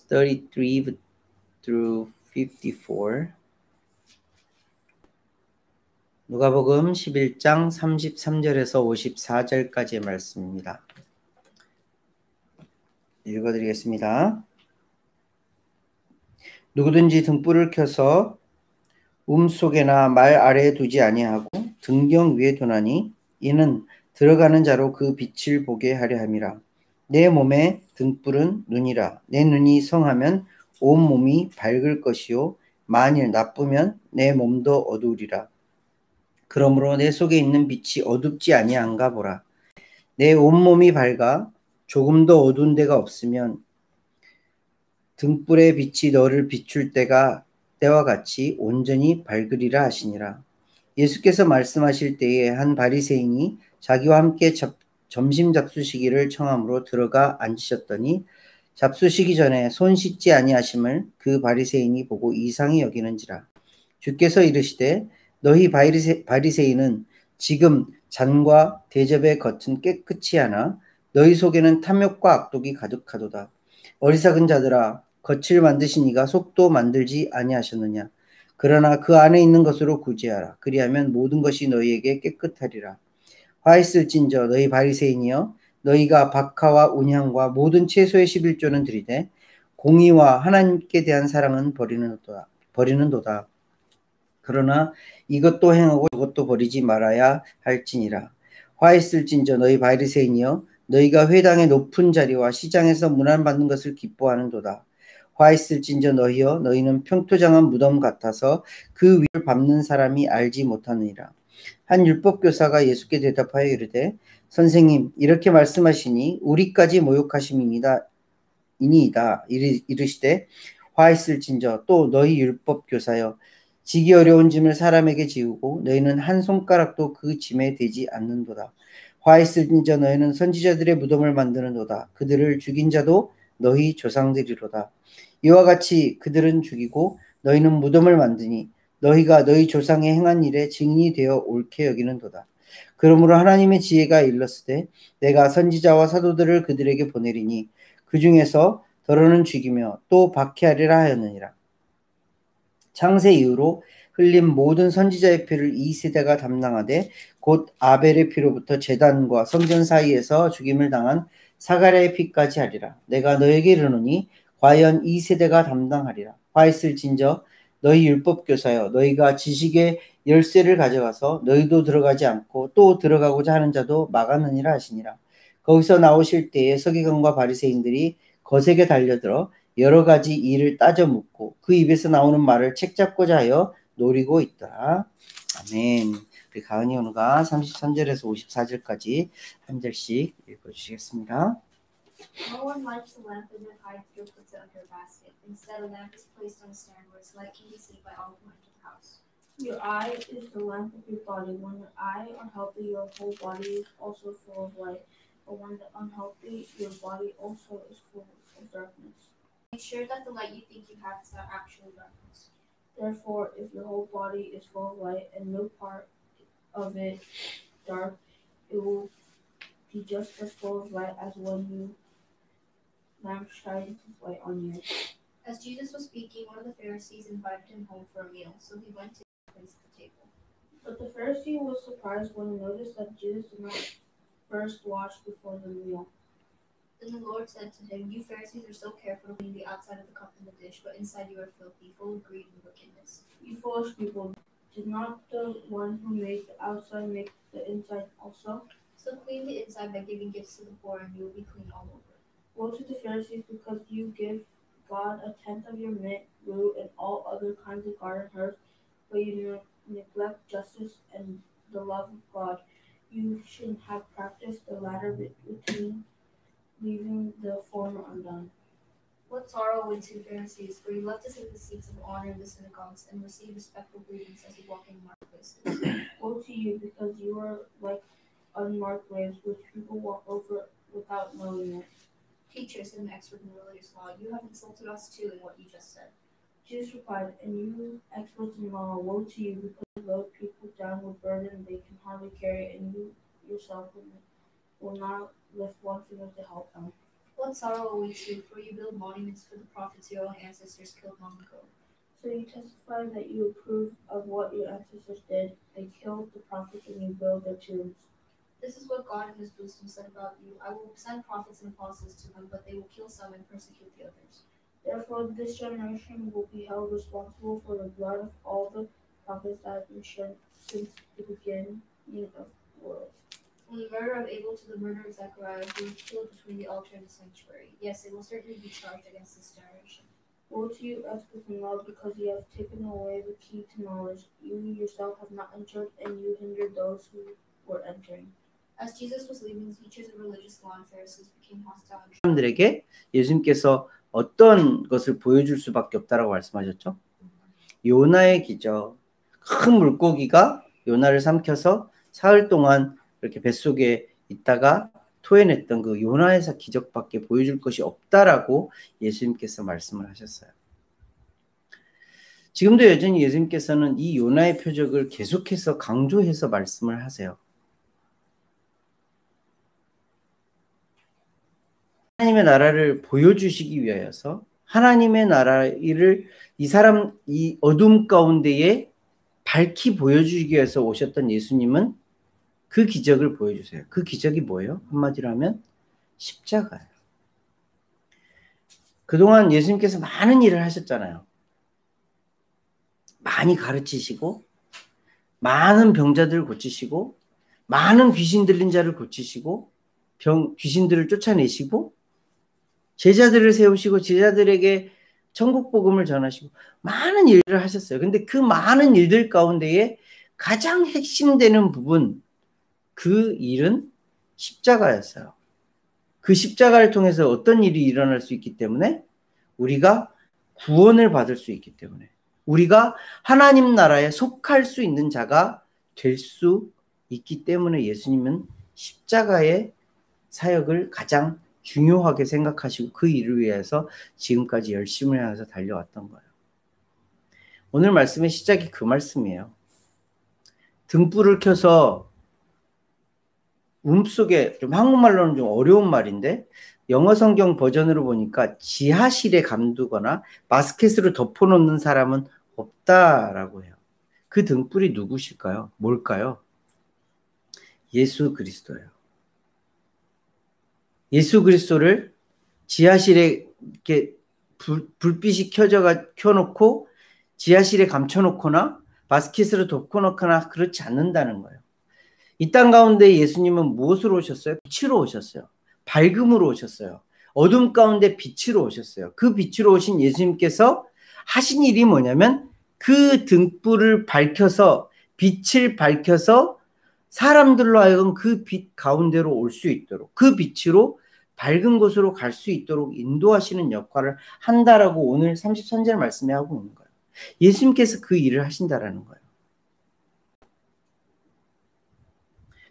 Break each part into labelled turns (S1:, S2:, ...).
S1: 33 through 54. 누가복음 11장 33절에서 54절까지의 말씀입니다. 읽어드리겠습니다. 누구든지 등불을 켜서 속에나 말 아래에 두지 아니하고 등경 위에 두나니 이는 들어가는 자로 그 빛을 보게 하려 함이라. 내 몸의 등불은 눈이라. 내 눈이 성하면 온 몸이 밝을 것이요 만일 나쁘면 내 몸도 어두우리라. 그러므로 내 속에 있는 빛이 어둡지 아니한가 보라. 내 온몸이 밝아 조금도 어두운 데가 없으면 등불의 빛이 너를 비출 때와 같이 온전히 밝으리라 하시니라. 예수께서 말씀하실 때에 한 바리새인이 자기와 함께 점심 잡수시기를 청함으로 들어가 앉으셨더니 잡수시기 전에 손 씻지 아니하심을 그 바리새인이 보고 이상히 여기는지라. 주께서 이르시되 너희 바리새인은 지금 잔과 대접의 겉은 깨끗이 하나 너희 속에는 탐욕과 악독이 가득하도다. 어리석은 자들아, 겉을 만드신 이가 속도 만들지 아니하셨느냐. 그러나 그 안에 있는 것으로 구제하라. 그리하면 모든 것이 너희에게 깨끗하리라. 화 있을진저 너희 바리새인이여, 너희가 박하와 온향과 모든 채소의 11조는 드리되 공의와 하나님께 대한 사랑은 버리는도다. 그러나 이것도 행하고 저것도 버리지 말아야 할지니라. 화 있을진저 너희 바리새인이여, 너희가 회당의 높은 자리와 시장에서 문안받는 것을 기뻐하는도다. 화 있을진저 너희여, 너희는 평토장한 무덤 같아서 그 위를 밟는 사람이 알지 못하느니라. 한 율법교사가 예수께 대답하여 이르되 선생님, 이렇게 말씀하시니 우리까지 모욕하심이니이다. 이르시되 화 있을진저 또 너희 율법교사여, 지기 어려운 짐을 사람에게 지우고 너희는 한 손가락도 그 짐에 대지 않는도다. 화 있을진저 너희는 선지자들의 무덤을 만드는도다. 그들을 죽인 자도 너희 조상들이로다. 이와 같이 그들은 죽이고 너희는 무덤을 만드니 너희가 너희 조상의 행한 일에 증인이 되어 옳게 여기는도다. 그러므로 하나님의 지혜가 일렀으되 내가 선지자와 사도들을 그들에게 보내리니 그 중에서 더러는 죽이며 또 박해하리라 하였느니라. 창세 이후로 흘린 모든 선지자의 피를 이 세대가 담당하되 곧 아벨의 피로부터 제단과 성전 사이에서 죽임을 당한 사가랴의 피까지 하리라. 내가 너에게 이르노니 과연 이 세대가 담당하리라. 화 있을진저 너희 율법교사여, 너희가 지식의 열쇠를 가져가서 너희도 들어가지 않고 또 들어가고자 하는 자도 막았느니라 하시니라. 거기서 나오실 때에 서기관과 바리새인들이 거세게 달려들어 여러 가지 일을 따져 묻고 그 입에서 나오는 말을 책잡고자 하여 노리고 있더라. 아멘. 우리 가은이 오누가 33절에서 54절까지 한 절씩 읽어주시겠습니다.
S2: No one lights a lamp and then hides it or puts it under a basket. Instead, a lamp is placed on a stand where its light can be seen by all who enter the house.
S3: Your eye is the lamp of your body. When your eye are healthy, your whole body is also full of light. But when the unhealthy, your body also is full of darkness.
S2: Make sure that the light you think you have is not actually darkness.
S3: Therefore, if your whole body is full of light and no part of it dark, it will be just as full of light as when you lamp shines its light on you.
S2: As Jesus was speaking, one of the Pharisees invited him home for a meal, so he went to place the table.
S3: But the Pharisee was surprised when he noticed that Jesus did not first wash before the meal.
S2: Then the Lord said to him, You Pharisees are so careful to clean the outside of the cup and the dish, but inside you are filthy, full of greed and wickedness.
S3: You foolish people, did not the one who made the outside make the inside also?
S2: So clean the inside by giving gifts to the poor, and you will be clean all over.
S3: Woe to the Pharisees, because you give God a tenth of your mint, rue, and all other kinds of garden herbs, but you neglect justice and the love of God. You should have practiced the latter routine, leaving the former undone.
S2: What sorrow awaits you, Pharisees, for you love to sit at the seats of honor in the synagogues and receive respectful greetings as you walk in marketplaces.
S3: Woe to you, because you are like unmarked graves, which people walk over without knowing it.
S2: Teachers and expert in religious law, you have insulted us too in what you just said.
S3: Jesus replied, And you experts in law, woe to you, because you load people down with burden they can hardly carry, and you yourself will not lift one finger to help them.
S2: What sorrow awaits you, for you build monuments for the prophets your own ancestors killed long ago.
S3: So you testify that you approve of what your ancestors did. They killed the prophets and you build their tombs.
S2: This is what God in his wisdom said about you. I will send prophets and apostles to them, but they will kill some and persecute the others.
S3: Therefore, this generation will be held responsible for the blood of all the prophets that have been shed since the beginning of the world.
S2: From the murder of Abel to the murder of Zechariah, who was killed between the altar and the sanctuary. Yes, they will certainly be charged against this generation.
S3: Woe to you, Escus and Love, because you have taken away the key to knowledge. You yourself have not entered, and you hindered those who were entering.
S2: As Jesus was leaving, the teachers of religious law and Pharisees became hostile.
S1: 사람들에게 예수님께서 어떤 것을 보여줄 수밖에 없다라고 말씀하셨죠? 요나의 기적. 큰 물고기가 요나를 삼켜서 사흘 동안 이렇게 뱃속에 있다가 토해냈던 그 요나의 기적밖에 보여줄 것이 없다라고 예수님께서 말씀을 하셨어요. 지금도 여전히 예수님께서는 이 요나의 표적을 계속해서 강조해서 말씀을 하세요. 하나님의 나라를 보여주시기 위하여서 하나님의 나라를 이 어둠 가운데에 밝히 보여주시기 위해서 오셨던 예수님은 그 기적을 보여주세요. 그 기적이 뭐예요? 한마디로 하면 십자가예요. 그동안 예수님께서 많은 일을 하셨잖아요. 많이 가르치시고 많은 병자들을 고치시고 많은 귀신 들린 자를 고치시고 귀신들을 쫓아내시고 제자들을 세우시고 제자들에게 천국 복음을 전하시고 많은 일을 하셨어요. 근데 그 많은 일들 가운데에 가장 핵심되는 부분, 그 일은 십자가였어요. 그 십자가를 통해서 어떤 일이 일어날 수 있기 때문에 우리가 구원을 받을 수 있기 때문에 우리가 하나님 나라에 속할 수 있는 자가 될 수 있기 때문에 예수님은 십자가의 사역을 가장 중요하게 생각하시고 그 일을 위해서 지금까지 열심을 해서 달려왔던 거예요. 오늘 말씀의 시작이 그 말씀이에요. 등불을 켜서 속에 좀 한국말로는 좀 어려운 말인데 영어 성경 버전으로 보니까 지하실에 감두거나 바스켓으로 덮어놓는 사람은 없다라고 해요. 그 등불이 누구실까요? 뭘까요? 예수 그리스도예요. 예수 그리스도를 지하실에 이렇게 불빛이 켜놓고 지하실에 감춰놓거나 바스켓으로 덮어놓거나 그렇지 않는다는 거예요. 이 땅 가운데 예수님은 무엇으로 오셨어요? 빛으로 오셨어요. 밝음으로 오셨어요. 어둠 가운데 빛으로 오셨어요. 그 빛으로 오신 예수님께서 하신 일이 뭐냐면 그 등불을 밝혀서 빛을 밝혀서 사람들로 하여금 그 빛 가운데로 올 수 있도록 그 빛으로 밝은 곳으로 갈 수 있도록 인도하시는 역할을 한다라고 오늘 33절 말씀에 하고 있는 거예요. 예수님께서 그 일을 하신다라는 거예요.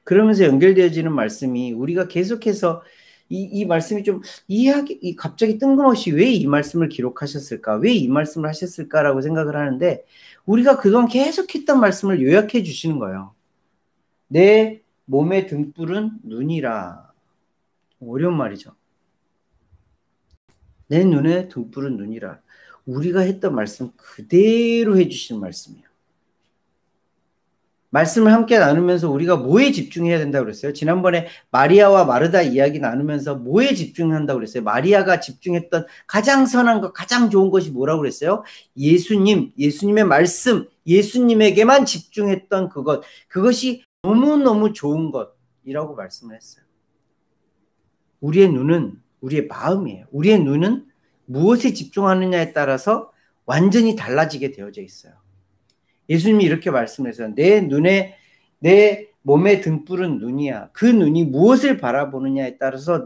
S1: 그러면서 연결되어지는 말씀이 우리가 계속해서 이 말씀이 좀 이해하기 갑자기 뜬금없이 왜 이 말씀을 기록하셨을까? 왜 이 말씀을 하셨을까라고 생각을 하는데 우리가 그동안 계속했던 말씀을 요약해 주시는 거예요. 내 몸의 등불은 눈이라. 어려운 말이죠. 내 눈의 등불은 눈이라. 우리가 했던 말씀 그대로 해주시는 말씀이에요. 말씀을 함께 나누면서 우리가 뭐에 집중해야 된다고 그랬어요? 지난번에 마리아와 마르다 이야기 나누면서 뭐에 집중한다고 그랬어요? 마리아가 집중했던 가장 선한 것, 가장 좋은 것이 뭐라고 그랬어요? 예수님의 말씀, 예수님에게만 집중했던 그것이 너무너무 좋은 것이라고 말씀을 했어요. 우리의 눈은 우리의 마음이에요. 우리의 눈은 무엇에 집중하느냐에 따라서 완전히 달라지게 되어져 있어요. 예수님이 이렇게 말씀하셨어요. 내 몸의 등불은 눈이야. 그 눈이 무엇을 바라보느냐에 따라서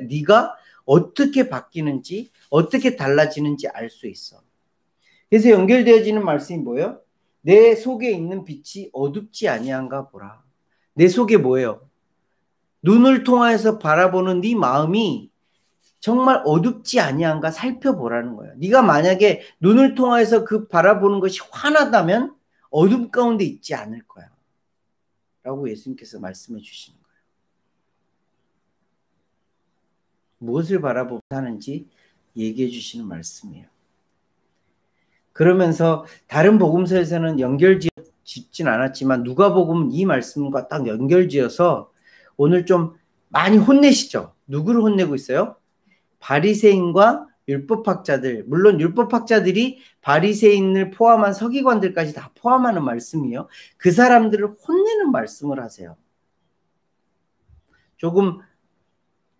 S1: 네가 어떻게 바뀌는지 어떻게 달라지는지 알 수 있어. 그래서 연결되어지는 말씀이 뭐예요? 내 속에 있는 빛이 어둡지 아니한가 보라. 내 속에 뭐예요? 눈을 통해서 바라보는 네 마음이 정말 어둡지 아니한가 살펴보라는 거예요. 네가 만약에 눈을 통해서 그 바라보는 것이 환하다면 어둠 가운데 있지 않을 거야. 라고 예수님께서 말씀해 주시는 거예요. 무엇을 바라보고 사는지 얘기해 주시는 말씀이에요. 그러면서 다른 복음서에서는 연결짓진 않았지만 누가복음은 이 말씀과 딱 연결지어서 오늘 좀 많이 혼내시죠. 누구를 혼내고 있어요? 바리새인과 율법학자들. 물론 율법학자들이 바리새인을 포함한 서기관들까지 다 포함하는 말씀이에요. 그 사람들을 혼내는 말씀을 하세요. 조금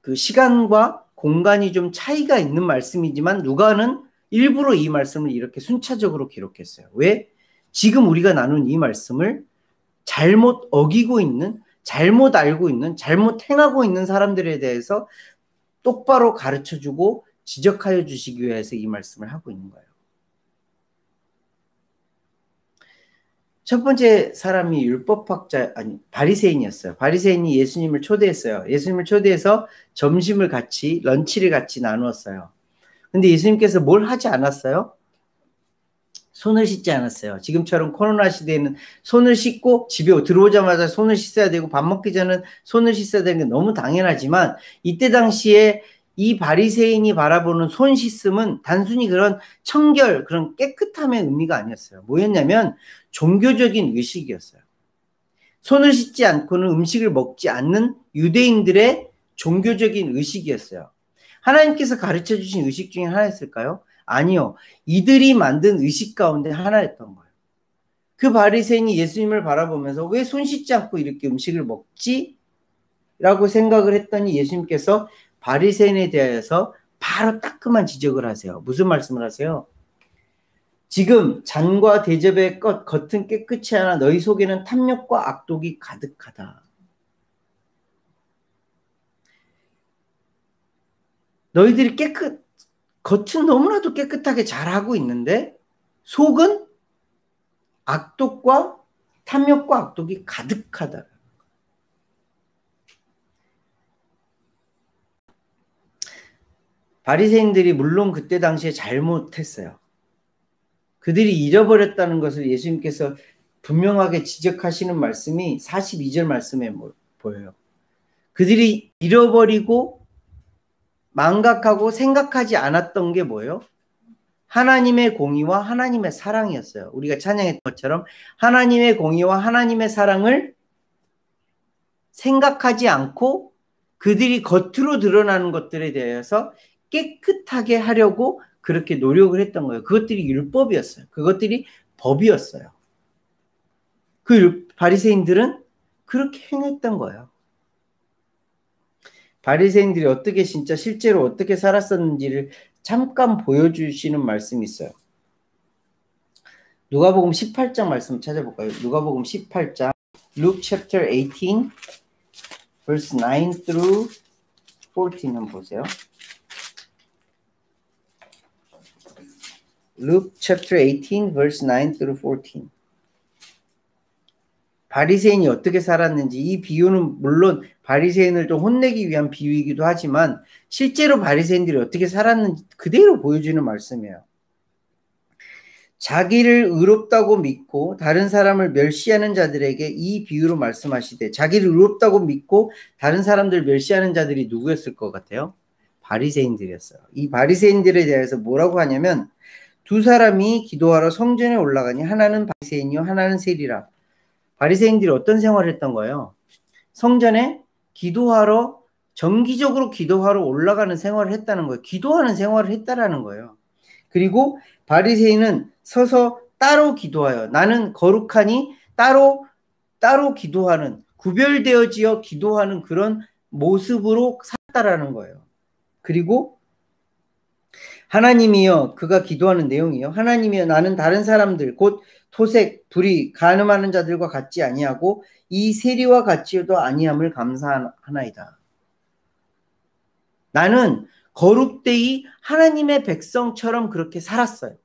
S1: 그 시간과 공간이 좀 차이가 있는 말씀이지만 누가는 일부러 이 말씀을 이렇게 순차적으로 기록했어요. 왜? 지금 우리가 나눈 이 말씀을 잘못 어기고 있는, 잘못 알고 있는, 잘못 행하고 있는 사람들에 대해서 똑바로 가르쳐주고 지적하여 주시기 위해서 이 말씀을 하고 있는 거예요. 첫 번째 사람이 바리새인이었어요. 바리새인이 예수님을 초대했어요. 예수님을 초대해서 점심을 같이, 런치를 같이 나누었어요. 근데 예수님께서 뭘 하지 않았어요? 손을 씻지 않았어요. 지금처럼 코로나 시대에는 손을 씻고 집에 들어오자마자 손을 씻어야 되고 밥 먹기 전에 손을 씻어야 되는 게 너무 당연하지만 이때 당시에 이 바리새인이 바라보는 손 씻음은 단순히 그런 청결, 그런 깨끗함의 의미가 아니었어요. 뭐였냐면 종교적인 의식이었어요. 손을 씻지 않고는 음식을 먹지 않는 유대인들의 종교적인 의식이었어요. 하나님께서 가르쳐 주신 의식 중에 하나였을까요? 아니요. 이들이 만든 의식 가운데 하나였던 거예요. 그 바리새인이 예수님을 바라보면서 왜 손 씻지 않고 이렇게 음식을 먹지? 라고 생각을 했더니 예수님께서 바리새인에 대해서 바로 따끔한 지적을 하세요. 무슨 말씀을 하세요? 지금 잔과 대접의 겉은 깨끗이 하나 너희 속에는 탐욕과 악독이 가득하다. 너희들이 겉은 너무나도 깨끗하게 잘하고 있는데 속은 악독과 탐욕과 악독이 가득하다. 바리새인들이 물론 그때 당시에 잘못했어요. 그들이 잃어버렸다는 것을 예수님께서 분명하게 지적하시는 말씀이 42절 말씀에 보여요. 그들이 잃어버리고 망각하고 생각하지 않았던 게 뭐예요? 하나님의 공의와 하나님의 사랑이었어요. 우리가 찬양했던 것처럼 하나님의 공의와 하나님의 사랑을 생각하지 않고 그들이 겉으로 드러나는 것들에 대해서 깨끗하게 하려고 그렇게 노력을 했던 거예요. 그것들이 율법이었어요. 그것들이 법이었어요. 그 바리새인들은 그렇게 행했던 거예요. 바리새인들이 어떻게 진짜 실제로 어떻게 살았었는지를 잠깐 보여주시는 말씀이 있어요. 누가복음 18장 말씀 찾아볼까요? 누가복음 18장 Luke chapter 18 verse 9 through 14 한번 보세요. Luke chapter 18 verse 9 through 14. 바리새인이 어떻게 살았는지 이 비유는 물론 바리새인을 좀 혼내기 위한 비유이기도 하지만 실제로 바리새인들이 어떻게 살았는지 그대로 보여주는 말씀이에요. 자기를 의롭다고 믿고 다른 사람을 멸시하는 자들에게 이 비유로 말씀하시되 자기를 의롭다고 믿고 다른 사람들 멸시하는 자들이 누구였을 것 같아요? 바리새인들이었어요. 이 바리새인들에 대해서 뭐라고 하냐면 두 사람이 기도하러 성전에 올라가니 하나는 바리새인이요 하나는 세리라. 바리새인들이 어떤 생활을 했던 거예요? 성전에 기도하러 정기적으로 기도하러 올라가는 생활을 했다는 거예요. 기도하는 생활을 했다라는 거예요. 그리고 바리새인은 서서 따로 기도하여 나는 거룩하니 따로 기도하는 구별되어지어 기도하는 그런 모습으로 살았다라는 거예요. 그리고 하나님이여 그가 기도하는 내용이요. 하나님이여 나는 다른 사람들 곧 토색, 불의, 간음하는 자들과 같지 아니하고 이 세리와 같이도 아니함을 감사하나이다. 나는 거룩되이 하나님의 백성처럼 그렇게 살았어요.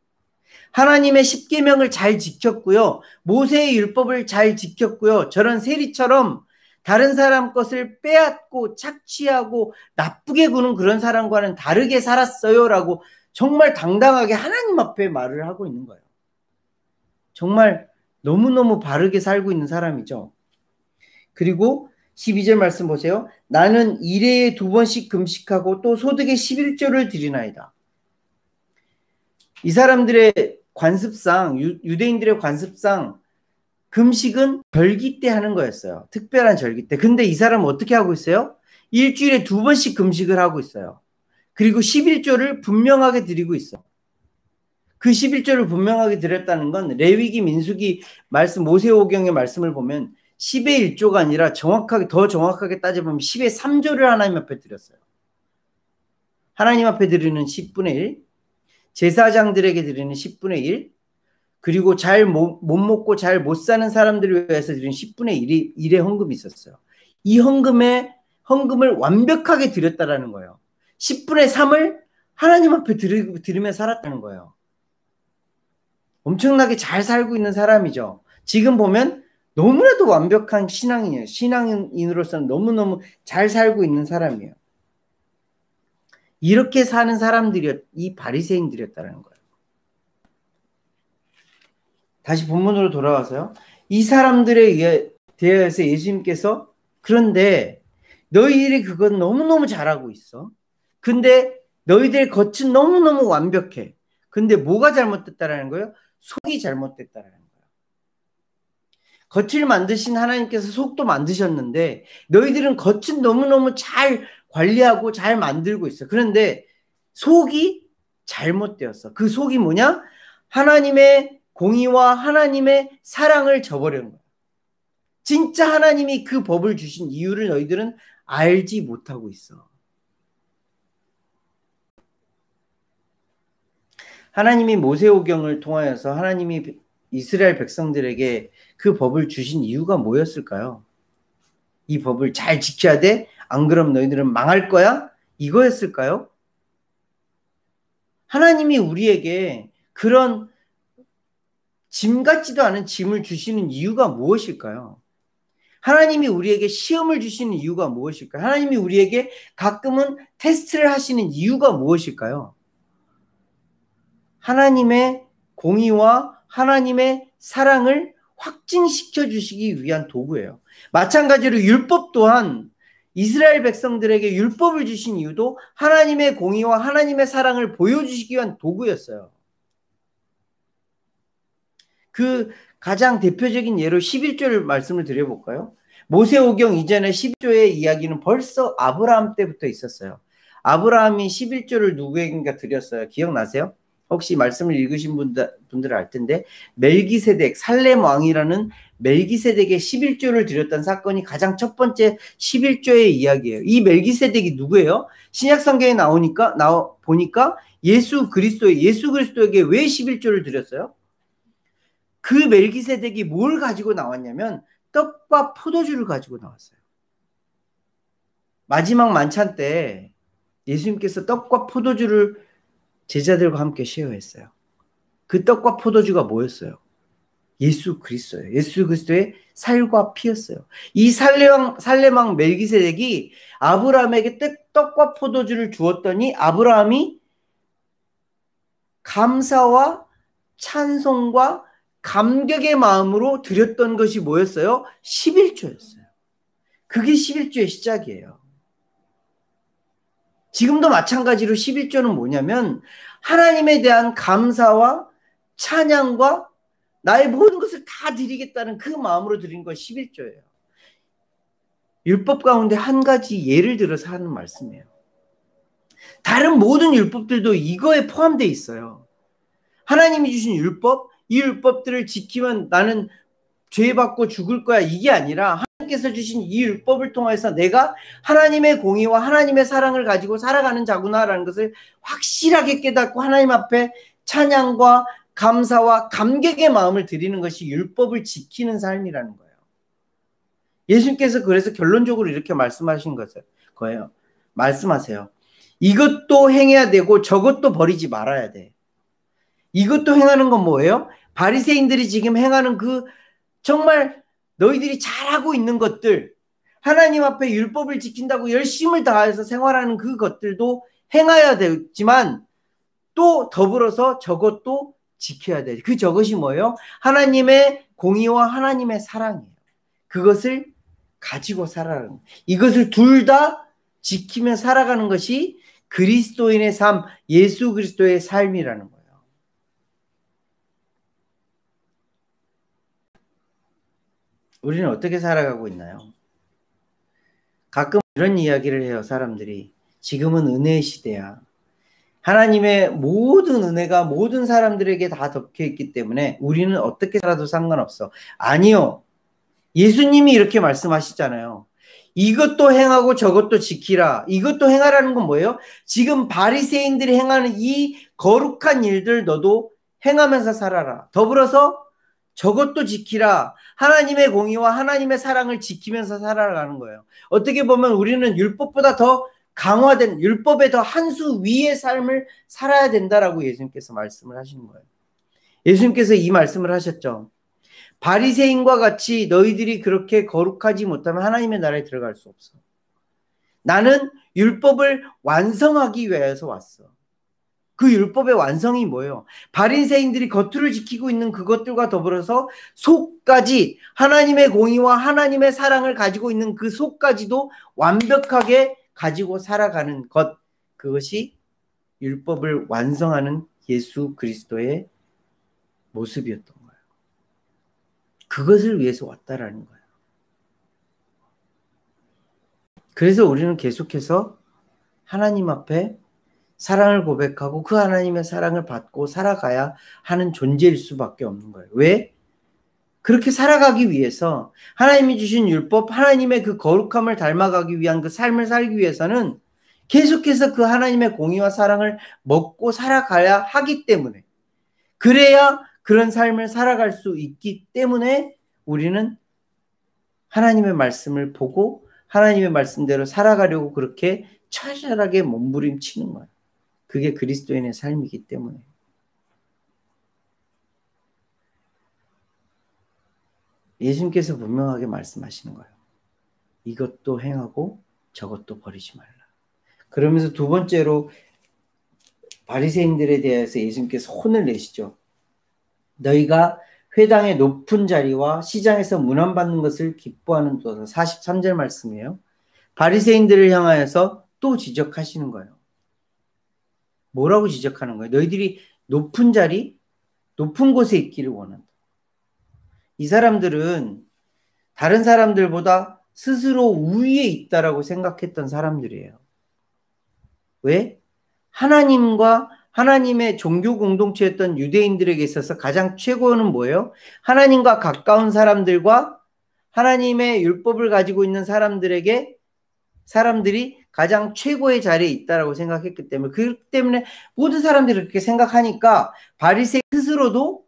S1: 하나님의 십계명을 잘 지켰고요. 모세의 율법을 잘 지켰고요. 저런 세리처럼 다른 사람 것을 빼앗고 착취하고 나쁘게 구는 그런 사람과는 다르게 살았어요. 라고 정말 당당하게 하나님 앞에 말을 하고 있는 거예요. 정말 너무너무 바르게 살고 있는 사람이죠. 그리고 12절 말씀 보세요. 나는 일해에 2번씩 금식하고 또 소득의 11조를 드리나이다. 이 사람들의 관습상, 유대인들의 관습상 금식은 절기 때 하는 거였어요. 특별한 절기 때. 근데 이 사람은 어떻게 하고 있어요? 일주일에 2번씩 금식을 하고 있어요. 그리고 11조를 분명하게 드리고 있어. 그 11조를 분명하게 드렸다는 건 레위기, 민수기 말씀, 모세오경의 말씀을 보면 10의 1조가 아니라 더 정확하게 따져보면 10의 3조를 하나님 앞에 드렸어요. 하나님 앞에 드리는 10분의 1, 제사장들에게 드리는 10분의 1, 그리고 잘 못 먹고 잘 못 사는 사람들을 위해서 드리는 10분의 1의 헌금이 있었어요. 이 헌금을 완벽하게 드렸다라는 거예요. 10분의 3을 하나님 앞에 드리며 살았다는 거예요. 엄청나게 잘 살고 있는 사람이죠. 지금 보면 너무나도 완벽한 신앙인이에요. 신앙인으로서는 너무너무 잘 살고 있는 사람이에요. 이렇게 사는 사람들이 이 바리새인들이었다는 거예요. 다시 본문으로 돌아와서요. 이 사람들에 대해서 예수님께서 그런데 너희들이 그건 너무너무 잘하고 있어. 근데 너희들의 겉은 너무너무 완벽해. 근데 뭐가 잘못됐다라는 거예요? 속이 잘못됐다라는 거예요. 겉을 만드신 하나님께서 속도 만드셨는데 너희들은 겉은 너무너무 잘 관리하고 잘 만들고 있어. 그런데 속이 잘못되었어. 그 속이 뭐냐? 하나님의 공의와 하나님의 사랑을 저버리는 거야. 진짜 하나님이 그 법을 주신 이유를 너희들은 알지 못하고 있어. 하나님이 모세오경을 통하여서 하나님이 이스라엘 백성들에게 그 법을 주신 이유가 뭐였을까요? 이 법을 잘 지켜야 돼? 안 그럼 너희들은 망할 거야? 이거였을까요? 하나님이 우리에게 그런 짐 같지도 않은 짐을 주시는 이유가 무엇일까요? 하나님이 우리에게 시험을 주시는 이유가 무엇일까요? 하나님이 우리에게 가끔은 테스트를 하시는 이유가 무엇일까요? 하나님의 공의와 하나님의 사랑을 확증시켜 주시기 위한 도구예요. 마찬가지로 율법 또한 이스라엘 백성들에게 율법을 주신 이유도 하나님의 공의와 하나님의 사랑을 보여주시기 위한 도구였어요. 그 가장 대표적인 예로 11조를 말씀을 드려볼까요? 모세오경 이전에 10조의 이야기는 벌써 아브라함 때부터 있었어요. 아브라함이 11조를 누구에게인가 드렸어요. 기억나세요? 혹시 말씀을 읽으신 분들은 알 텐데 멜기세덱, 살렘 왕이라는 멜기세덱의 11조를 드렸던 사건이 가장 첫 번째 11조의 이야기예요. 이 멜기세덱이 누구예요? 신약 성경에 보니까 예수 그리스도에게 왜 11조를 드렸어요? 그 멜기세덱이 뭘 가지고 나왔냐면 떡과 포도주를 가지고 나왔어요. 마지막 만찬 때 예수님께서 떡과 포도주를 제자들과 함께 쉐어했어요. 그 떡과 포도주가 뭐였어요? 예수 그리스도예요. 예수 그리스도의 살과 피였어요. 이 살렘왕 멜기세덱이 아브라함에게 떡과 포도주를 주었더니 아브라함이 감사와 찬송과 감격의 마음으로 드렸던 것이 뭐였어요? 11조였어요. 그게 11조의 시작이에요. 지금도 마찬가지로 11조는 뭐냐면 하나님에 대한 감사와 찬양과 나의 모든 것을 다 드리겠다는 그 마음으로 드린 것이 11조예요. 율법 가운데 한 가지 예를 들어서 하는 말씀이에요. 다른 모든 율법들도 이거에 포함되어 있어요. 하나님이 주신 율법, 이 율법들을 지키면 나는 죄받고 죽을 거야 이게 아니라 하나님께서 주신 이 율법을 통해서 내가 하나님의 공의와 하나님의 사랑을 가지고 살아가는 자구나라는 것을 확실하게 깨닫고 하나님 앞에 찬양과 감사와 감격의 마음을 드리는 것이 율법을 지키는 삶이라는 거예요. 예수님께서 그래서 결론적으로 이렇게 말씀하신 거예요. 말씀하세요. 이것도 행해야 되고 저것도 버리지 말아야 돼. 이것도 행하는 건 뭐예요? 바리새인들이 지금 행하는 그 정말 너희들이 잘하고 있는 것들, 하나님 앞에 율법을 지킨다고 열심을 다해서 생활하는 그 것들도 행해야 되지만 또 더불어서 저것도 지켜야 돼. 저것이 뭐예요? 하나님의 공의와 하나님의 사랑이에요. 그것을 가지고 살아가는 거예요. 이것을 둘 다 지키며 살아가는 것이 그리스도인의 삶, 예수 그리스도의 삶이라는 거예요. 우리는 어떻게 살아가고 있나요? 가끔 이런 이야기를 해요, 사람들이. 지금은 은혜의 시대야. 하나님의 모든 은혜가 모든 사람들에게 다 덮여 있기 때문에 우리는 어떻게 살아도 상관없어. 아니요. 예수님이 이렇게 말씀하시잖아요. 이것도 행하고 저것도 지키라. 이것도 행하라는 건 뭐예요? 지금 바리새인들이 행하는 이 거룩한 일들 너도 행하면서 살아라. 더불어서 저것도 지키라. 하나님의 공의와 하나님의 사랑을 지키면서 살아가는 거예요. 어떻게 보면 우리는 율법보다 더 강화된, 율법에 더 한 수 위의 삶을 살아야 된다라고 예수님께서 말씀을 하시는 거예요. 예수님께서 이 말씀을 하셨죠. 바리새인과 같이 너희들이 그렇게 거룩하지 못하면 하나님의 나라에 들어갈 수 없어. 나는 율법을 완성하기 위해서 왔어. 그 율법의 완성이 뭐예요? 바리새인들이 겉으로 지키고 있는 그것들과 더불어서 속까지, 하나님의 공의와 하나님의 사랑을 가지고 있는 그 속까지도 완벽하게 가지고 살아가는 것, 그것이 율법을 완성하는 예수 그리스도의 모습이었던 거예요. 그것을 위해서 왔다라는 거예요. 그래서 우리는 계속해서 하나님 앞에 사랑을 고백하고 그 하나님의 사랑을 받고 살아가야 하는 존재일 수밖에 없는 거예요. 왜? 그렇게 살아가기 위해서 하나님이 주신 율법, 하나님의 그 거룩함을 닮아가기 위한 그 삶을 살기 위해서는 계속해서 그 하나님의 공의와 사랑을 먹고 살아가야 하기 때문에, 그래야 그런 삶을 살아갈 수 있기 때문에 우리는 하나님의 말씀을 보고 하나님의 말씀대로 살아가려고 그렇게 처절하게 몸부림치는 거예요. 그게 그리스도인의 삶이기 때문에. 예수님께서 분명하게 말씀하시는 거예요. 이것도 행하고 저것도 버리지 말라. 그러면서 두 번째로 바리새인들에 대해서 예수님께서 혼을 내시죠. 너희가 회당의 높은 자리와 시장에서 문안받는 것을 기뻐하는 도다. 43절 말씀이에요. 바리새인들을 향하여서 또 지적하시는 거예요. 뭐라고 지적하는 거예요? 너희들이 높은 자리, 높은 곳에 있기를 원한다. 이 사람들은 다른 사람들보다 스스로 우위에 있다라고 생각했던 사람들이에요. 왜? 하나님과 하나님의 종교 공동체였던 유대인들에게 있어서 가장 최고는 뭐예요? 하나님과 가까운 사람들과 하나님의 율법을 가지고 있는 사람들이 가장 최고의 자리에 있다라고 생각했기 때문에, 그렇기 때문에 모든 사람들이 그렇게 생각하니까 바리새인 스스로도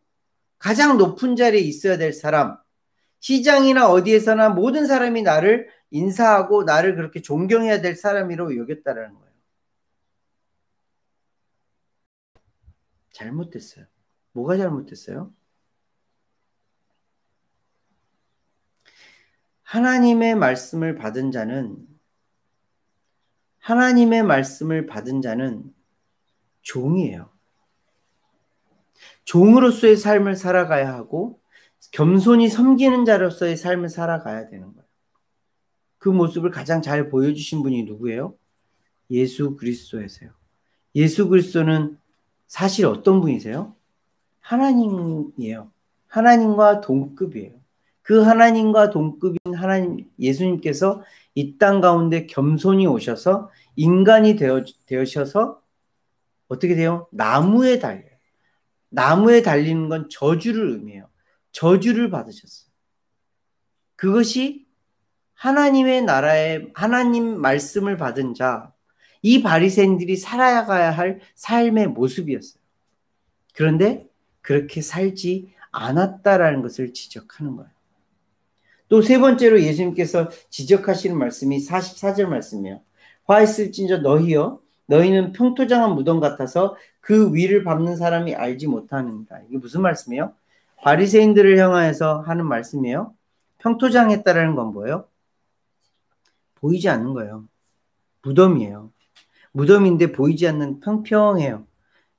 S1: 가장 높은 자리에 있어야 될 사람, 시장이나 어디에서나 모든 사람이 나를 인사하고 나를 그렇게 존경해야 될 사람이라고 여겼다라는 거예요. 잘못됐어요. 뭐가 잘못됐어요? 하나님의 말씀을 받은 자는 종이에요. 종으로서의 삶을 살아가야 하고 겸손히 섬기는 자로서의 삶을 살아가야 되는 거예요. 그 모습을 가장 잘 보여주신 분이 누구예요? 예수 그리스도이세요. 예수 그리스도는 사실 어떤 분이세요? 하나님이에요. 하나님과 동급이에요. 그 하나님과 동급인 하나님 예수님께서 이 땅 가운데 겸손히 오셔서 인간이 되어셔서 어떻게 돼요? 나무에 달려요. 나무에 달리는 건 저주를 의미해요. 저주를 받으셨어요. 그것이 하나님의 나라에 하나님 말씀을 받은 자, 이 바리새인들이 살아가야 할 삶의 모습이었어요. 그런데 그렇게 살지 않았다라는 것을 지적하는 거예요. 또 세 번째로 예수님께서 지적하시는 말씀이 44절 말씀이에요. 화 있을진저 너희여, 너희는 평토장한 무덤 같아서 그 위를 밟는 사람이 알지 못하는다. 이게 무슨 말씀이에요? 바리새인들을 향하여서 하는 말씀이에요. 평토장했다라는 건 뭐예요? 보이지 않는 거예요. 무덤이에요. 무덤인데 보이지 않는, 평평해요.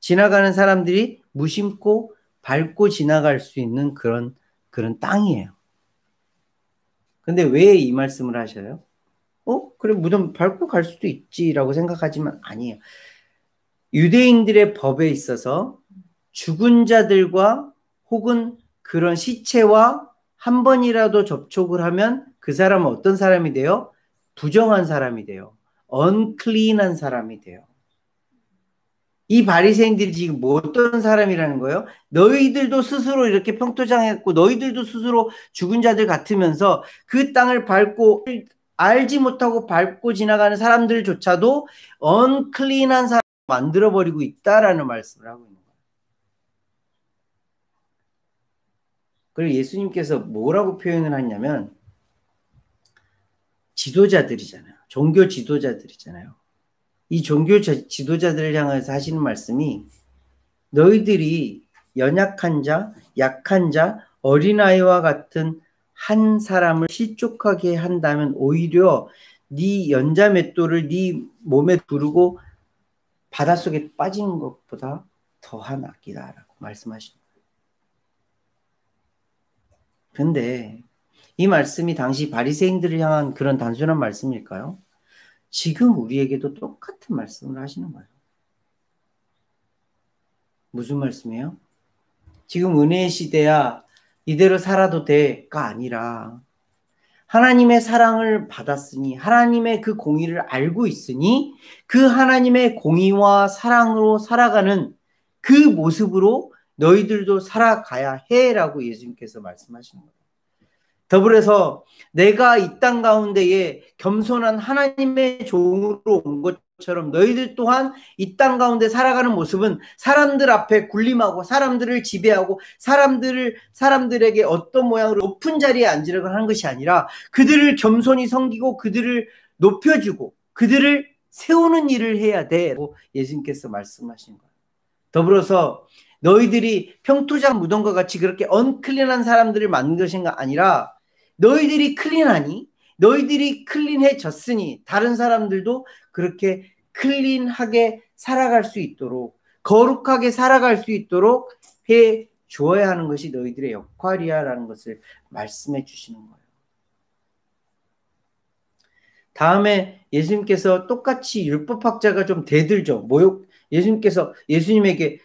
S1: 지나가는 사람들이 무심코 밟고 지나갈 수 있는 그런 땅이에요. 근데 왜 이 말씀을 하셔요? 그래, 무덤 밟고 갈 수도 있지라고 생각하지만 아니에요. 유대인들의 법에 있어서 죽은 자들과 혹은 그런 시체와 한 번이라도 접촉을 하면 그 사람은 어떤 사람이 돼요? 부정한 사람이 돼요. unclean한 사람이 돼요. 이 바리새인들이 지금 뭐 어떤 사람이라는 거예요? 너희들도 스스로 이렇게 평토장했고 너희들도 스스로 죽은 자들 같으면서 그 땅을 밟고 알지 못하고 밟고 지나가는 사람들조차도 unclean한 사람 만들어버리고 있다라는 말씀을 하고 있는 거예요. 그리고 예수님께서 뭐라고 표현을 하냐면 지도자들이잖아요. 종교 지도자들이잖아요. 이 종교 지도자들을 향해서 하시는 말씀이 너희들이 연약한 자, 약한 자, 어린아이와 같은 한 사람을 실족하게 한다면 오히려 네 연자 맷돌을 네 몸에 두르고 바닷속에 빠지는 것보다 더한 악이다라고 말씀하십니다. 근데 이 말씀이 당시 바리새인들을 향한 그런 단순한 말씀일까요? 지금 우리에게도 똑같은 말씀을 하시는 거예요. 무슨 말씀이에요? 지금 은혜의 시대야 이대로 살아도 돼가 아니라 하나님의 사랑을 받았으니 하나님의 그 공의를 알고 있으니 그 하나님의 공의와 사랑으로 살아가는 그 모습으로 너희들도 살아가야 해라고 예수님께서 말씀하시는 거예요. 더불어서 내가 이 땅 가운데에 겸손한 하나님의 종으로 온 것처럼 너희들 또한 이 땅 가운데 살아가는 모습은 사람들 앞에 군림하고 사람들을 지배하고 사람들에게 어떤 모양으로 높은 자리에 앉으려고 하는 것이 아니라 그들을 겸손히 섬기고 그들을 높여주고 그들을 세우는 일을 해야 돼라고 예수님께서 말씀하신 거예요. 더불어서 너희들이 평토장 무덤과 같이 그렇게 언클린한 사람들을 만든 것인가 아니라 너희들이 클린하니 너희들이 클린해졌으니 다른 사람들도 그렇게 클린하게 살아갈 수 있도록 거룩하게 살아갈 수 있도록 해 주어야 하는 것이 너희들의 역할이야 라는 것을 말씀해 주시는 거예요. 다음에 예수님께서 똑같이 율법학자가 좀 대들죠. 예수님에게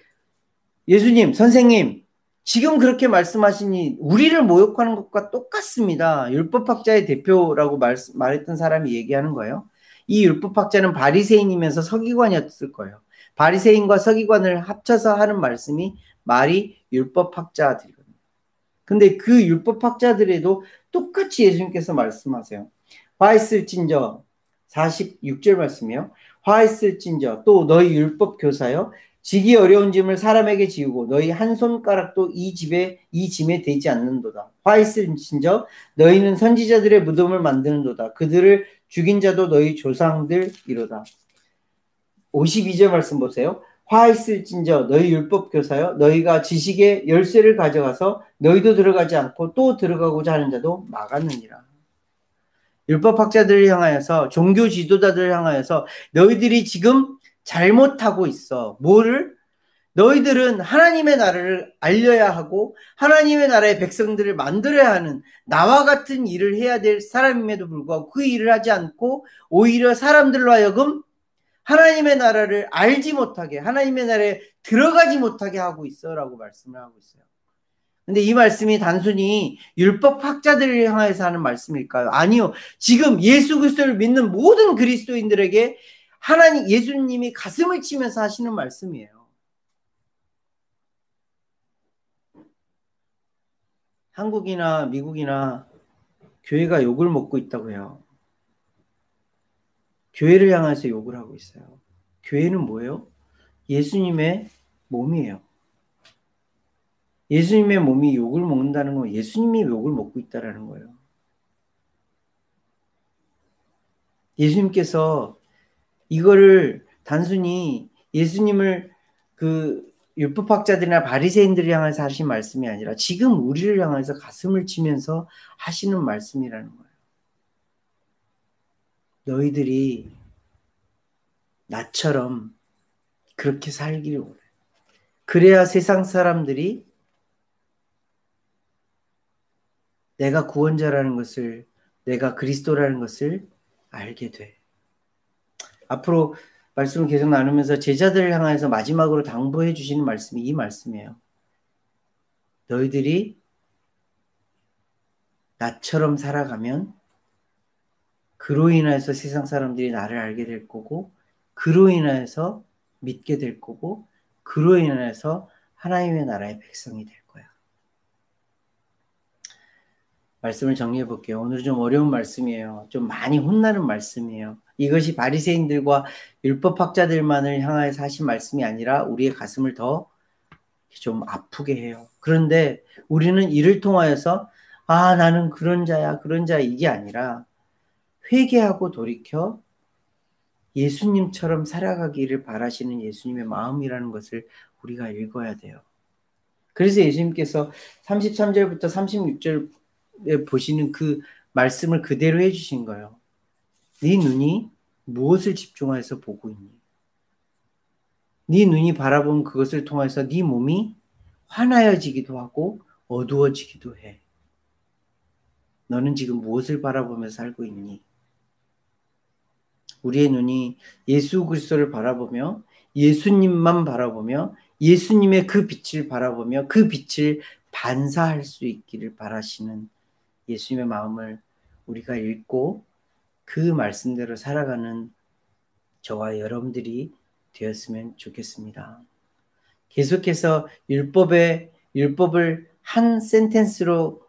S1: 예수님, 선생님, 지금 그렇게 말씀하시니 우리를 모욕하는 것과 똑같습니다. 율법학자의 대표라고 말했던 사람이 얘기하는 거예요. 이 율법학자는 바리새인이면서 서기관이었을 거예요. 바리새인과 서기관을 합쳐서 하는 말이 율법학자들이거든요. 근데 그 율법학자들에도 똑같이 예수님께서 말씀하세요. 화 있을진저 46절 말씀이요. 화 있을진저 또 너희 율법 교사여 지기 어려운 짐을 사람에게 지우고 너희 한 손가락도 이 짐에 되지 않는도다. 화 있을진저 너희는 선지자들의 무덤을 만드는도다. 그들을 죽인 자도 너희 조상들이로다. 52절 말씀 보세요. 화 있을진저 너희 율법 교사여 너희가 지식의 열쇠를 가져가서 너희도 들어가지 않고 또 들어가고자 하는 자도 막았느니라. 율법학자들을 향하여서 종교 지도자들을 향하여서 너희들이 지금 잘못하고 있어. 뭐를? 너희들은 하나님의 나라를 알려야 하고 하나님의 나라의 백성들을 만들어야 하는 나와 같은 일을 해야 될 사람임에도 불구하고 그 일을 하지 않고 오히려 사람들로 하여금 하나님의 나라를 알지 못하게 하나님의 나라에 들어가지 못하게 하고 있어 라고 말씀을 하고 있어요. 근데 이 말씀이 단순히 율법학자들을 향해서 하는 말씀일까요? 아니요. 지금 예수 그리스도를 믿는 모든 그리스도인들에게 예수님이 가슴을 치면서 하시는 말씀이에요. 한국이나 미국이나 교회가 욕을 먹고 있다고 해요. 교회를 향해서 욕을 하고 있어요. 교회는 뭐예요? 예수님의 몸이에요. 예수님의 몸이 욕을 먹는다는 건 예수님이 욕을 먹고 있다는 거예요. 예수님께서 이거를 단순히 예수님을 그 율법학자들이나 바리새인들을 향해서 하신 말씀이 아니라 지금 우리를 향해서 가슴을 치면서 하시는 말씀이라는 거예요. 너희들이 나처럼 그렇게 살기를 원해. 그래야 세상 사람들이 내가 구원자라는 것을 내가 그리스도라는 것을 알게 돼. 앞으로 말씀을 계속 나누면서 제자들을 향해서 마지막으로 당부해 주시는 말씀이 이 말씀이에요. 너희들이 나처럼 살아가면 그로 인해서 세상 사람들이 나를 알게 될 거고, 그로 인해서 믿게 될 거고, 그로 인해서 하나님의 나라의 백성이 될 거야. 말씀을 정리해 볼게요. 오늘 좀 어려운 말씀이에요. 좀 많이 혼나는 말씀이에요. 이것이 바리새인들과 율법학자들만을 향하여서 하신 말씀이 아니라 우리의 가슴을 더 좀 아프게 해요. 그런데 우리는 이를 통하여서 나는 그런 자야 이게 아니라 회개하고 돌이켜 예수님처럼 살아가기를 바라시는 예수님의 마음이라는 것을 우리가 읽어야 돼요. 그래서 예수님께서 33절부터 36절에 보시는 그 말씀을 그대로 해주신 거예요. 네 눈이 무엇을 집중해서 보고 있니? 네 눈이 바라본 그것을 통해서 네 몸이 환하여지기도 하고 어두워지기도 해. 너는 지금 무엇을 바라보면서 살고 있니? 우리의 눈이 예수 그리스도를 바라보며 예수님만 바라보며 예수님의 그 빛을 바라보며 그 빛을 반사할 수 있기를 바라시는 예수님의 마음을 우리가 읽고 그 말씀대로 살아가는 저와 여러분들이 되었으면 좋겠습니다. 계속해서 율법을 한 센텐스로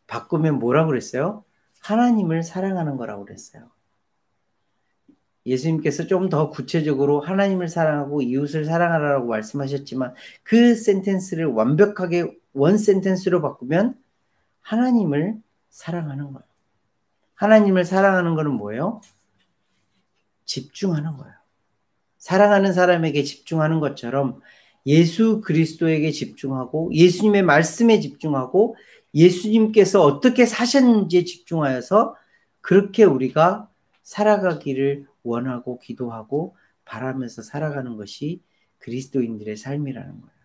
S1: 바꾸면 뭐라고 그랬어요? 하나님을 사랑하는 거라고 그랬어요. 예수님께서 좀 더 구체적으로 하나님을 사랑하고 이웃을 사랑하라고 말씀하셨지만 그 센텐스를 완벽하게 원 센텐스로 바꾸면 하나님을 사랑하는 거예요. 하나님을 사랑하는 거는 뭐예요? 집중하는 거예요. 사랑하는 사람에게 집중하는 것처럼 예수 그리스도에게 집중하고 예수님의 말씀에 집중하고 예수님께서 어떻게 사셨는지에 집중하여서 그렇게 우리가 살아가기를 원하고 기도하고 바라면서 살아가는 것이 그리스도인들의 삶이라는 거예요.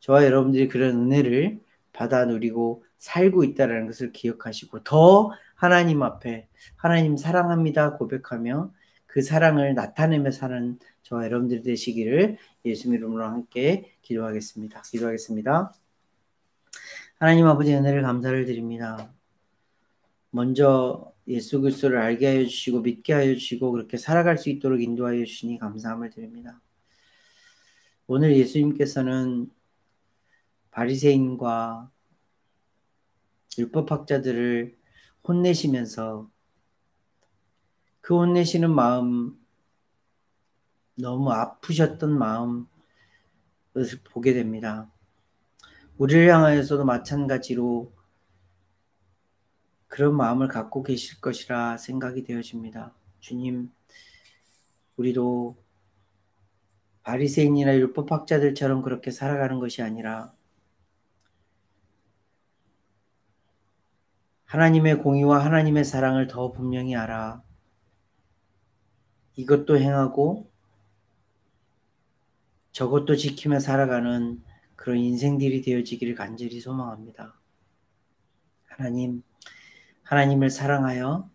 S1: 저와 여러분들이 그런 은혜를 받아 누리고 살고 있다는 것을 기억하시고 더 하나님 앞에 하나님 사랑합니다 고백하며 그 사랑을 나타내며 사는 저와 여러분들이 되시기를 예수님 이름으로 함께 기도하겠습니다. 하나님 아버지 은혜를 감사를 드립니다. 먼저 예수 그리스도를 알게 하여 주시고 믿게 하여 주시고 그렇게 살아갈 수 있도록 인도하여 주시니 감사함을 드립니다. 오늘 예수님께서는 바리새인과 율법학자들을 혼내시면서 그 혼내시는 마음, 너무 아프셨던 마음을 보게 됩니다. 우리를 향하여서도 마찬가지로 그런 마음을 갖고 계실 것이라 생각이 되어집니다. 주님, 우리도 바리새인이나 율법학자들처럼 그렇게 살아가는 것이 아니라 하나님의 공의와 하나님의 사랑을 더 분명히 알아 이것도 행하고 저것도 지키며 살아가는 그런 인생들이 되어지기를 간절히 소망합니다. 하나님을 사랑하여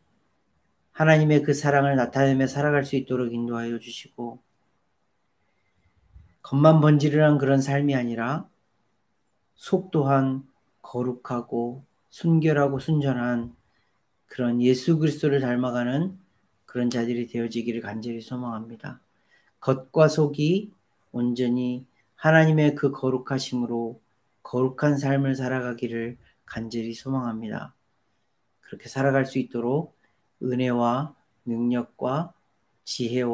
S1: 하나님의 그 사랑을 나타내며 살아갈 수 있도록 인도하여 주시고 겉만 번지르한 그런 삶이 아니라 속 또한 거룩하고 순결하고 순전한 그런 예수 그리스도를 닮아가는 그런 자들이 되어지기를 간절히 소망합니다. 겉과 속이 온전히 하나님의 그 거룩하심으로 거룩한 삶을 살아가기를 간절히 소망합니다. 그렇게 살아갈 수 있도록 은혜와 능력과 지혜와